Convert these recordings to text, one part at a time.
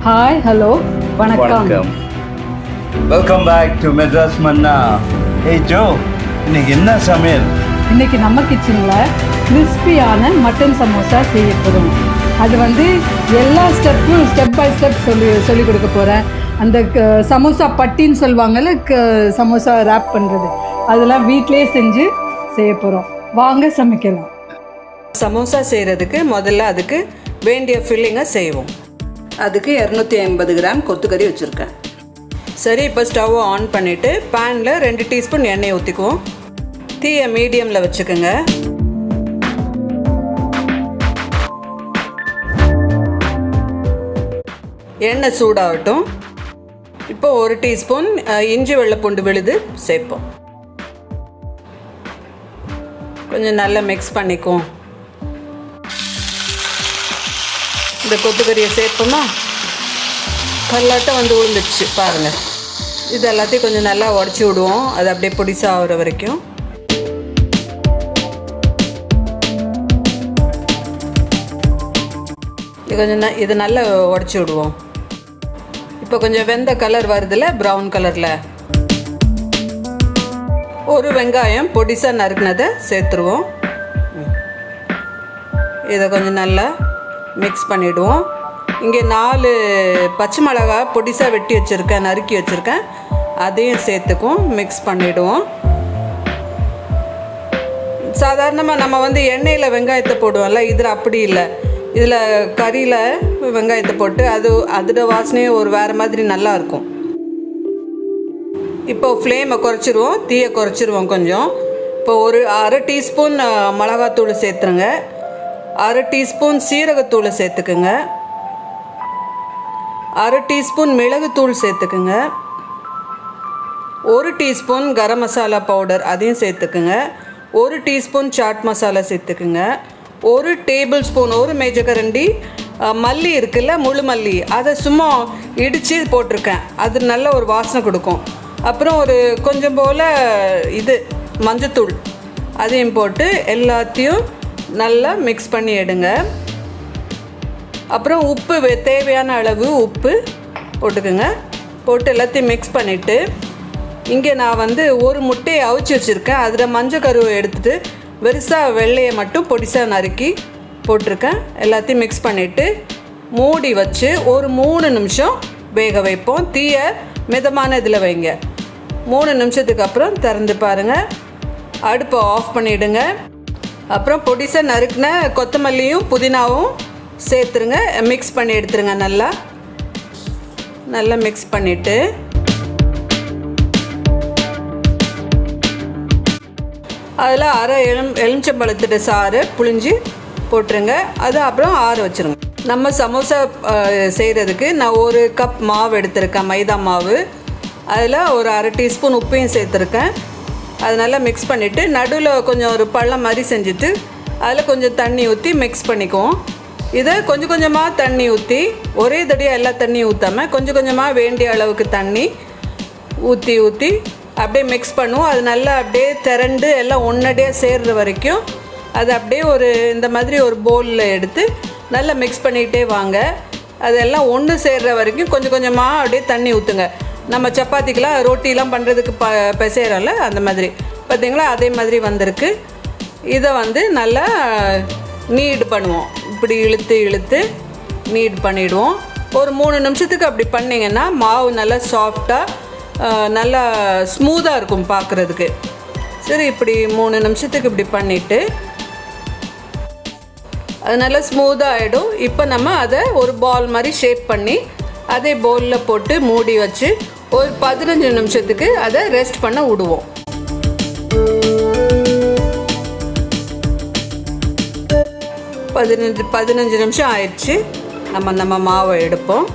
Hi hello வணக்கம். Welcome back to Madras மன்னா. ஏய் Joe, இன்னைக்கு என்ன சமையல்? இன்னைக்கு நம்ம கிச்சனில் கிறிஸ்பியான மட்டன் சமோசா செய்ய போகிறோம். அது எல்லா ஸ்டெப் பை ஸ்டெப் சொல்லி கொடுக்க போகிறேன். அந்த சமோசா பட்டின்னு சொல்லுவாங்கள்ல, சமோசா ரேப் பண்ணுறது, அதெல்லாம் வீட்டிலே செஞ்சு செய்ய போகிறோம். வாங்க சமைக்கலாம். சமோசா செய்கிறதுக்கு முதல்ல அதுக்கு வேண்டிய ஃபில்லிங்கை செய்வோம். அதுக்கு 250 கிராம் கொத்துக்கறி வச்சுருக்கேன். சரி, இப்போ ஸ்டவ்வை ஆன் பண்ணிவிட்டு பேனில் 2 டீஸ்பூன் எண்ணெய் ஊற்றிக்குவோம். தீயை மீடியமில் வச்சுக்கோங்க. எண்ணெய் சூடாகட்டும். இப்போ 1 டீஸ்பூன் இஞ்சி வெள்ளைப்பூண்டு விழுது சேர்ப்போம். கொஞ்சம் நல்லா மிக்ஸ் பண்ணிக்குவோம். இந்த கொத்துக்கறியை சேர்ப்போமா, கல்லாட்டம் விழுந்துச்சு பாருங்கள். இது எல்லாத்தையும் கொஞ்சம் நல்லா உடச்சி விடுவோம். அது அப்படியே பொடிசாக ஆகிற வரைக்கும். இது நல்லா உடச்சி விடுவோம். இப்போ கொஞ்சம் வெந்த கலர் வருதுல்ல, ப்ரௌன் கலரில். ஒரு வெங்காயம் பொடிசாக நறுக்குனதை சேர்த்துருவோம். இதை கொஞ்சம் நல்லா மிக்ஸ் பண்ணிவிடுவோம். இங்கே 4 பச்சை மிளகா பொடிசாக வெட்டி வச்சுருக்கேன், நறுக்கி வச்சுருக்கேன். அதையும் சேர்த்துக்கும் மிக்ஸ் பண்ணிவிடுவோம். சாதாரணமாக நம்ம எண்ணெயில் வெங்காயத்தை போடுவோம்ல, இதில் அப்படி இல்லை. இதில் கறியில் வெங்காயத்தை போட்டு அதோட வாசனையே ஒரு வேறு மாதிரி நல்லாயிருக்கும். இப்போ ஃப்ளேமை குறைச்சிருவோம், தீயை குறைச்சிருவோம் கொஞ்சம். இப்போ ஒரு 1/2 டீஸ்பூன் மிளகாத்தூள் சேர்த்துருங்க. 1/2 டீஸ்பூன் சீரகத்தூளை சேர்த்துக்குங்க. 1/2 டீஸ்பூன் மிளகுத்தூள் சேர்த்துக்குங்க. 1 டீஸ்பூன் கரம் மசாலா பவுடர் அதையும் சேர்த்துக்குங்க. 1 டீஸ்பூன் சாட் மசாலா சேர்த்துக்குங்க. 1 டேபிள் ஸ்பூன், 1 மேஜக்கரண்டி மல்லி இருக்குல்ல, முழு மல்லி, அதை சும்மா இடித்து போட்டிருக்கேன். அது நல்ல ஒரு வாசனை கொடுக்கும். அப்புறம் கொஞ்சம் போல் மஞ்சத்தூள் அதையும் போட்டு எல்லாத்தையும் நல்லா மிக்ஸ் பண்ணி எடுங்க. அப்புறம் உப்பு, தேவையான அளவு உப்பு போட்டுக்குங்க. போட்டு எல்லாத்தையும் மிக்ஸ் பண்ணிவிட்டு, இங்கே நான் ஒரு முட்டையை அவிச்சு வச்சுருக்கேன். அதில் மஞ்சள் கருவை எடுத்துகிட்டு வெறுசாக வெள்ளையை மட்டும் பொடிசாக நறுக்கி போட்டிருக்கேன். எல்லாத்தையும் மிக்ஸ் பண்ணிவிட்டு மூடி வச்சு ஒரு 3 நிமிஷம் வேக வைப்போம். தீயை மிதமான இதில் வைங்க. 3 நிமிஷத்துக்கு அப்புறம் திறந்து பாருங்கள். அடுப்பை ஆஃப் பண்ணிவிடுங்க. அப்புறம் பொடிசாக நறுக்கின கொத்தமல்லியும் புதினாவும் சேர்த்துருங்க. மிக்ஸ் பண்ணி எடுத்துருங்க. நல்லா மிக்ஸ் பண்ணிவிட்டு அதில் அரை எலுமிச்சம்பழத்துட்டு சாறு புழிஞ்சு போட்டுருங்க. அது அப்புறம் ஆற வச்சுருங்க. நம்ம சமோசா செய்கிறதுக்கு நான் 1 கப் மாவு எடுத்திருக்கேன், மைதா மாவு. அதில் ஒரு 1/2 டீஸ்பூன் உப்பையும் சேர்த்துருக்கேன். அது நல்லா மிக்ஸ் பண்ணிவிட்டு நடுவில் கொஞ்சம் ஒரு பள்ளம் மாதிரி செஞ்சுட்டு அதில் கொஞ்சம் தண்ணி ஊற்றி மிக்ஸ் பண்ணிக்குவோம். இதை கொஞ்சம் கொஞ்சமாக தண்ணி ஊற்றி, ஒரே தடியாக எல்லா தண்ணியும் ஊற்றாமல் கொஞ்சம் கொஞ்சமாக வேண்டிய அளவுக்கு தண்ணி ஊற்றி அப்படியே மிக்ஸ் பண்ணுவோம். அது நல்லா அப்படியே திரண்டு எல்லாம் ஒன்றடியாக சேர்கிற வரைக்கும் அது அப்படியே இந்த மாதிரி ஒரு பவுலில் எடுத்து நல்லா மிக்ஸ் பண்ணிக்கிட்டே வாங்க. அதெல்லாம் ஒன்று சேர்கிற வரைக்கும் கொஞ்சம் கொஞ்சமாக அப்படியே தண்ணி ஊற்றுங்க. நம்ம சப்பாத்திக்கெலாம் ரொட்டிலாம் பண்ணுறதுக்கு பிசைகிறோம்ல, அந்த மாதிரி பார்த்திங்களா, அதே மாதிரி வந்திருக்கு. இதை நல்லா நீட் பண்ணுவோம். இப்படி இழுத்து நீட் பண்ணிவிடுவோம். ஒரு 3 நிமிஷத்துக்கு அப்படி பண்ணிங்கன்னா மாவு நல்லா சாஃப்டாக நல்லா ஸ்மூத்தாக இருக்கும் பார்க்குறதுக்கு. சரி, இப்படி 3 நிமிஷத்துக்கு இப்படி பண்ணிவிட்டு அது நல்லா ஸ்மூத்தாக ஆகிடும். இப்போ நம்ம அதை ஒரு பால் மாதிரி ஷேப் பண்ணி அதே பவுலில் போட்டு மூடி வச்சு ஒரு 15 நிமிஷத்துக்கு அதை ரெஸ்ட் பண்ண விடுவோம். 15 நிமிஷம் ஆயிடுச்சு. நம்ம மாவை எடுப்போம்.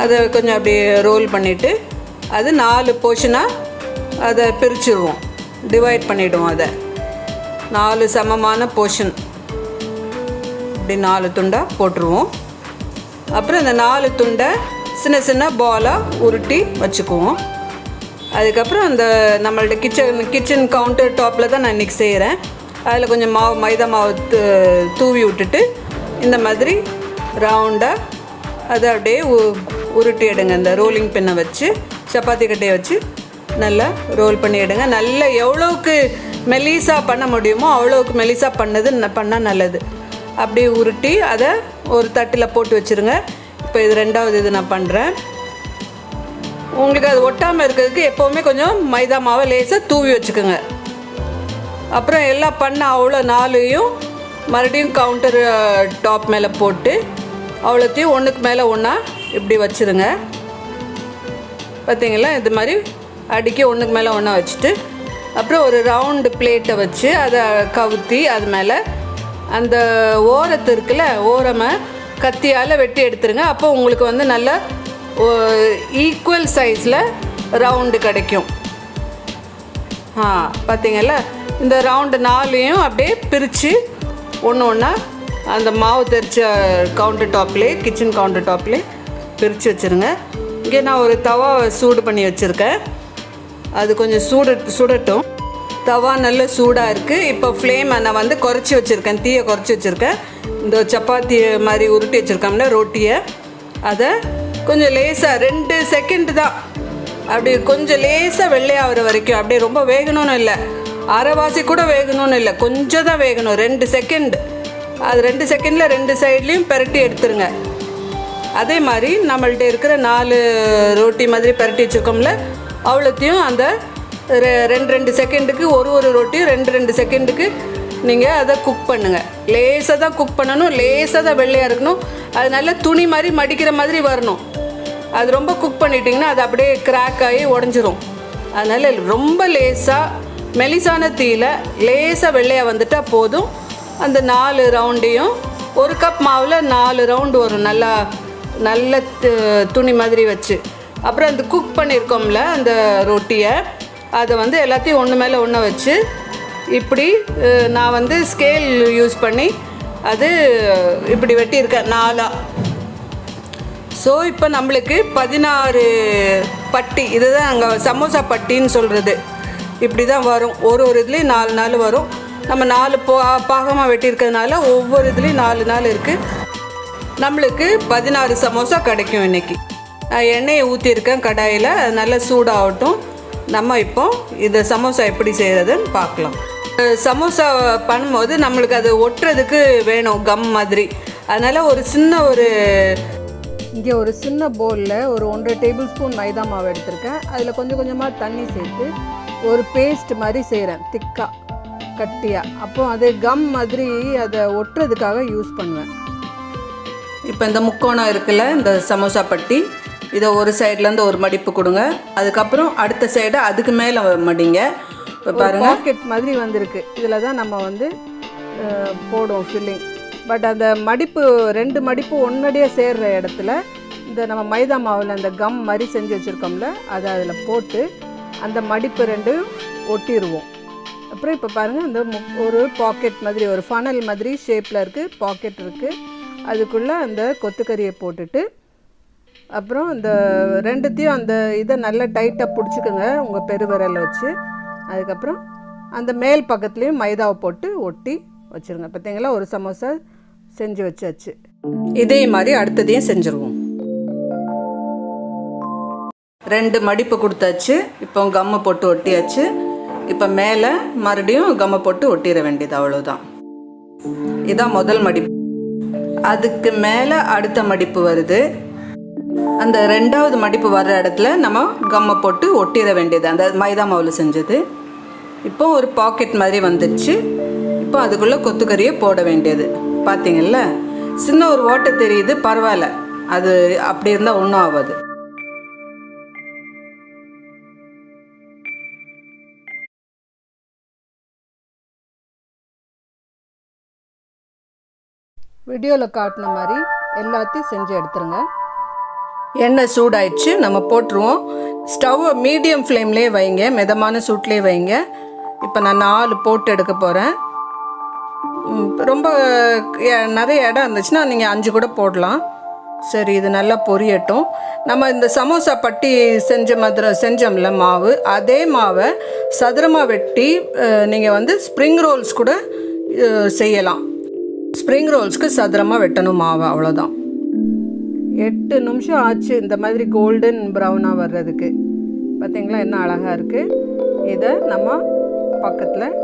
அதை கொஞ்சம் அப்படியே ரோல் பண்ணிவிட்டு அது 4 போர்ஷனாக அதை பிரிச்சுருவோம், டிவைட் பண்ணிவிடுவோம். அதை 4 சமமான போர்ஷன் இப்படி 4 துண்டாக போட்டுருவோம். அப்புறம் இந்த 4 துண்டை சின்ன சின்ன பாலாக உருட்டி வச்சுக்குவோம். அதுக்கப்புறம் நம்மள்ட்ட கிச்சன் கவுண்டர் டாப்பில் தான் நான் இன்றைக்கி செய்கிறேன். அதில் கொஞ்சம் மைதா மாவு தூவி விட்டுட்டு இந்த மாதிரி ரவுண்டாக அதை அப்படியே உருட்டி எடுங்க. இந்த ரோலிங் பின்னை வச்சு சப்பாத்தி கட்டையை வச்சு நல்லா ரோல் பண்ணி எடுங்க. நல்லா எவ்வளோவுக்கு மெலிசா பண்ண முடியுமோ அவ்வளோவுக்கு மெலிசா பண்ணால் நல்லது. அப்படியே உருட்டி அதை ஒரு தட்டில் போட்டு வச்சுருங்க. இப்போ இது ரெண்டாவது இது நான் பண்ணுறேன். உங்களுக்கு அது ஒட்டாமல் இருக்கிறதுக்கு எப்போவுமே கொஞ்சம் மைதா மாவை லேசாக தூவி வச்சுக்கோங்க. அப்புறம் எல்லாம் பண்ண அவ்வளோ நாளையும் மறுபடியும் கவுண்டர் டாப் மேலே போட்டு அவ்வளோத்தையும் ஒன்றுக்கு மேலே ஒன்றா இப்படி வச்சுருங்க. பார்த்தீங்களா, இது மாதிரி அடிக்கி ஒன்றுக்கு மேலே ஒன்றா வச்சுட்டு அப்புறம் ஒரு ரவுண்டு பிளேட்டை வச்சு அதை கவுத்தி அது மேலே அந்த ஓரத்து இருக்குல்ல, ஓரமாக கத்தியால் வெட்டி எடுத்துருங்க. அப்போ உங்களுக்கு வந்து நல்ல ஈக்குவல் சைஸில் ரவுண்டு கிடைக்கும். பார்த்தீங்களா, இந்த ரவுண்டு 4ஐயும் அப்படியே பிரித்து ஒன்று ஒன்றா அந்த மாவு தெரிச்ச கவுண்டர் டாப்லேயே, கிச்சன் கவுண்டர் டாப்லேயே பிரித்து வச்சுருங்க. இங்கே நான் ஒரு தவா சூடு பண்ணி வச்சுருக்கேன். அது கொஞ்சம் சுடட்டும். தவா நல்ல சூடாக இருக்குது. இப்போ ஃப்ளேமை நான் வந்து குறைச்சி வச்சுருக்கேன், தீயை குறைச்சி வச்சுருக்கேன். இந்த சப்பாத்தி மாதிரி உருட்டி வச்சுருக்கோம்ல ரொட்டியை, அதை கொஞ்சம் லேசாக 2 செகண்ட் தான், அப்படி கொஞ்சம் லேசாக வெள்ளையாகிற வரைக்கும், அப்படியே ரொம்ப வேகணும்னு இல்லை, அரைவாசி கூட வேகணும்னு இல்லை, கொஞ்சம் தான் வேகணும், 2 செகண்ட். அது 2 செகண்டில் 2 சைட்லேயும் பெரட்டி எடுத்துருங்க. அதே மாதிரி நம்மள்ட்ட இருக்கிற 4 ரொட்டி மாதிரி பெரட்டி வச்சுருக்கோம்ல, அவ்வளோத்தையும் அந்த 2 செகண்டுக்கு ஒரு ரொட்டியும் 2 செகண்டுக்கு நீங்கள் அதை குக் பண்ணுங்கள். லேசாக தான் குக் பண்ணணும், லேசாக தான் வெள்ளையாக இருக்கணும். அது நல்லா துணி மாதிரி மடிக்கிற மாதிரி வரணும். அது ரொம்ப குக் பண்ணிட்டிங்கன்னா அது அப்படியே கிராக் ஆகி உடஞ்சிரும். அதனால் ரொம்ப லேசாக மெலிசான தீயில் லேசாக வெள்ளையாக வந்துட்டால் போதும். அந்த 4 ரவுண்டையும் 1 கப் மாவில் 4 ரவுண்டு வரும், நல்ல துணி மாதிரி வச்சு. அப்புறம் அந்த குக் பண்ணியிருக்கோம்ல அந்த ரொட்டியை, அதை வந்து எல்லாத்தையும் ஒன்று மேலே ஒன்று வச்சு இப்படி நான் வந்து ஸ்கேல் யூஸ் பண்ணி அது இப்படி வெட்டியிருக்கேன் 4. ஸோ இப்போ நம்மளுக்கு 16 பட்டி, இதுதான் அங்கே சமோசா பட்டின்னு சொல்கிறது. இப்படி தான் வரும். ஒரு இதுலேயும் 4 வரும். நம்ம 4 பாகமாக வெட்டியிருக்கிறதுனால ஒவ்வொரு இதுலேயும் 4 இருக்குது. நம்மளுக்கு 16 சமோசா கிடைக்கும் இன்றைக்கி. எண்ணெயை ஊற்றியிருக்கேன் கடாயில், நல்லா சூடாகட்டும். நம்ம இப்போ இந்த சமோசா எப்படி செய்கிறதுன்னு பார்க்கலாம். சமோசா பண்ணும்போது நம்மளுக்கு அது ஒட்டுறதுக்கு வேணும் கம் மாதிரி. அதனால் இங்கே ஒரு சின்ன பவுலில் ஒரு 1.5 டேபிள் ஸ்பூன் மைதா மாவு எடுத்திருக்கேன். அதில் கொஞ்சம் கொஞ்சமாக தண்ணி சேர்த்து ஒரு பேஸ்ட் மாதிரி செய்கிறேன், திக்காக கட்டியாக. அப்போ அது கம் மாதிரி அதை ஒட்டுறதுக்காக யூஸ் பண்ணுவேன். இப்போ இந்த முக்கோணம் இருக்குல்ல, இந்த சமோசா பட்டி, இதை ஒரு சைட்லேருந்து ஒரு மடிப்பு கொடுங்க. அதுக்கப்புறம் அடுத்த சைடை அதுக்கு மேலே மடிங்க. இப்போ பாருங்கள், பாக்கெட் மாதிரி வந்திருக்கு. இதில் தான் நம்ம வந்து போடுவோம் ஃபில்லிங். பட் அந்த மடிப்பு 2 மடிப்பு ஒன்னடியாக சேர்கிற இடத்துல இந்த நம்ம மைதா மாவில் அந்த கம் மாதிரி செஞ்சு வச்சுருக்கோம்ல, அதை அதில் போட்டு அந்த மடிப்பு 2 ஒட்டிடுவோம். அப்புறம் இப்போ பாருங்கள், இந்த ஒரு பாக்கெட் மாதிரி ஒரு ஃபனல் மாதிரி ஷேப்பில் இருக்குது, பாக்கெட் இருக்குது. அதுக்குள்ளே அந்த கொத்துக்கறியை போட்டுட்டு அப்புறம் இந்த 2த்தையும் அந்த இதை நல்லா டைட்டாக பிடிச்சிக்கோங்க உங்கள் பெருவிரலை வச்சு. அதுக்கப்புறம் அந்த மேல் பக்கத்துலேயும் மைதாவை போட்டு ஒட்டி வச்சுருங்க. பார்த்தீங்களா, ஒரு சமோசா செஞ்சு வச்சாச்சு. இதே மாதிரி அடுத்ததையும் செஞ்சுருவோம். 2 மடிப்பு கொடுத்தாச்சு. இப்போ கம்மை போட்டு ஒட்டியாச்சு. இப்போ மேலே மறுபடியும் கம்மை போட்டு ஒட்டிட வேண்டியது, அவ்வளோதான். இதுதான் முதல் மடிப்பு. அதுக்கு மேலே அடுத்த மடிப்பு வருது. அந்த 2வது மடிப்பு வர்ற இடத்துல நம்ம கம்மை போட்டு ஒட்டிட வேண்டியது, அந்த மைதா மாவில் செஞ்சது. இப்போ ஒரு பாக்கெட் மாதிரி வந்துடுச்சு. இப்போ அதுக்குள்ளே கொத்துக்கறியை போட வேண்டியது. பார்த்தீங்கல்ல, சின்ன ஒரு ஓட்டை தெரியுது, பரவாயில்ல, அது அப்படி இருந்தால் ஒன்றும் ஆகாது. வீடியோவில் காட்டின மாதிரி எல்லாத்தையும் செஞ்சு எடுத்துருங்க. எண்ணெய் சூடாயிடுச்சு, நம்ம போட்டுருவோம். ஸ்டவ்வை மீடியம் ஃப்ளேம்லேயே வைங்க, மிதமான சூட்லேயே வைங்க. இப்போ நான் 4 போட்டு எடுக்க போகிறேன். ரொம்ப நிறைய இடம் இருந்துச்சுன்னா நீங்கள் 5 கூட போடலாம். சரி, இது நல்லா பொரியட்டும். நம்ம இந்த சமோசா பட்டி செஞ்சோம்ல மாவு, அதே மாவை சதுரமாக வெட்டி நீங்கள் வந்து ஸ்ப்ரிங் ரோல்ஸ் கூட செய்யலாம். ஸ்ப்ரிங் ரோல்ஸ்க்கு சதுரமாக வெட்டணும் மாவு, அவ்வளோதான். 8 நிமிஷம் ஆச்சு இந்த மாதிரி கோல்டன் ப்ரௌனாக வர்றதுக்கு. பார்த்தீங்களா என்ன அழகாக இருக்குது. இதை நம்ம பக்கத்தில்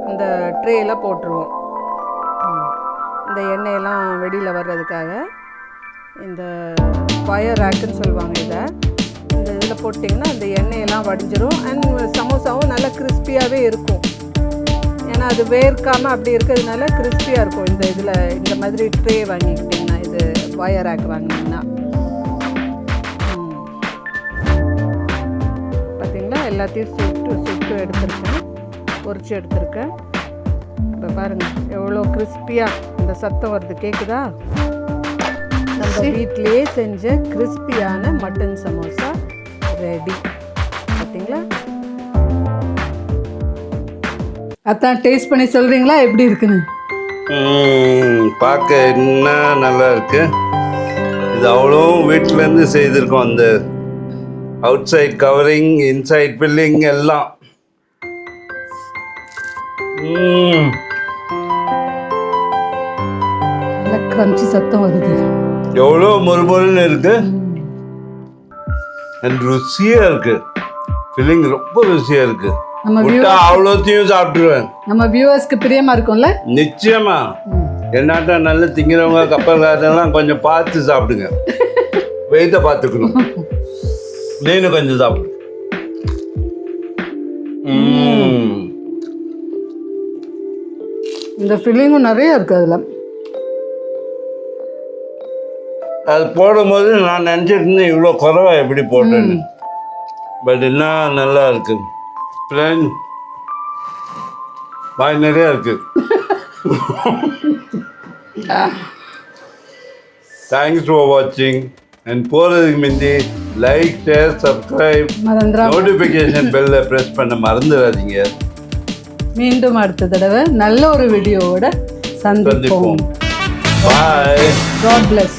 இந்த ட்ரேயில் போட்டுருவோம். இந்த எண்ணெயெல்லாம் வெளியில் வர்றதுக்காக இந்த ஃபயர் ரேக்குன்னு சொல்லுவாங்க. இதை இந்த இதில் போட்டிங்கன்னா இந்த எண்ணெயெல்லாம் வடிஞ்சிரும். அண்ட் சமோசாவும் நல்லா கிறிஸ்பியாகவே இருக்கும். ஏன்னா அது வேர்க்காமல் அப்படி இருக்கிறதுனால கிறிஸ்பியாக இருக்கும். இந்த இதில் இந்த மாதிரி ட்ரே வாங்கிக்கிட்டிங்கன்னா, இது ஃபயர் ரேக் வாங்கினீங்கன்னா பார்த்தீங்களா எல்லாத்தையும் சுட்டு எடுத்துருக்கேன், பொரிச்சு எடுத்துருக்கேன். இப்போ பாருங்கள் எவ்வளோ கிறிஸ்பியாக இந்த சத்தம் வருது, கேட்குதா? நம்ம வீட்டிலேயே செஞ்ச கிறிஸ்பியான மட்டன் சமோசா ரெடி. பார்த்தீங்களா? அதான் டேஸ்ட் பண்ணி சொல்கிறீங்களா எப்படி இருக்குன்னு? பார்க்க என்ன நல்லா இருக்கு. இது அவ்வளோ வீட்டிலேருந்து செய்திருக்கோம். அந்த outside covering, inside filling எல்லாம். நல்லா கிரன்ச்சி சத்தம் வருது. எவ்வளோ மொறுமொறுன்னு இருக்கு. ருசியாக இருக்கு. ஃபில்லிங் ரொம்ப ருசியாக இருக்கு. அவ்வளோத்தையும் சாப்பிட்டுருவேன். நம்ம வியூவர்ஸ்க்கு பிரியமா இருக்கும்ல? நிச்சயமா. என்னாட்டா நல்ல திங்கிறவங்க கப்பல்காரங்கெல்லாம் கொஞ்சம் பார்த்து சாப்பிடுங்க. வெயிட்ட பார்த்துக்கணும். நீனும் கொஞ்சம் சாப்பிடு. இந்த ஃபில்லிங்கும் நிறைய இருக்கு அதில். அது போடும்போது நான் நினச்சிட்டு இருந்தேன் இவ்வளோ குறைவா எப்படி போட்டேன்னு. பட் என்ன நல்லா இருக்கு. ஃப்ரெண்ட் பாய் நிறையா இருக்கு. தேங்க்ஸ் ஃபார் வாட்சிங். அண்ட் போகிறதுக்கு முந்தி லைக், ஷேர், சப்ஸ்கிரைப், நோட்டிஃபிகேஷன் பெல்லை ப்ரெஸ் பண்ண மறந்துடாதீங்க. மீண்டும் அடுத்த தடவை நல்ல ஒரு வீடியோவோட சந்திப்போம். பாய். God bless.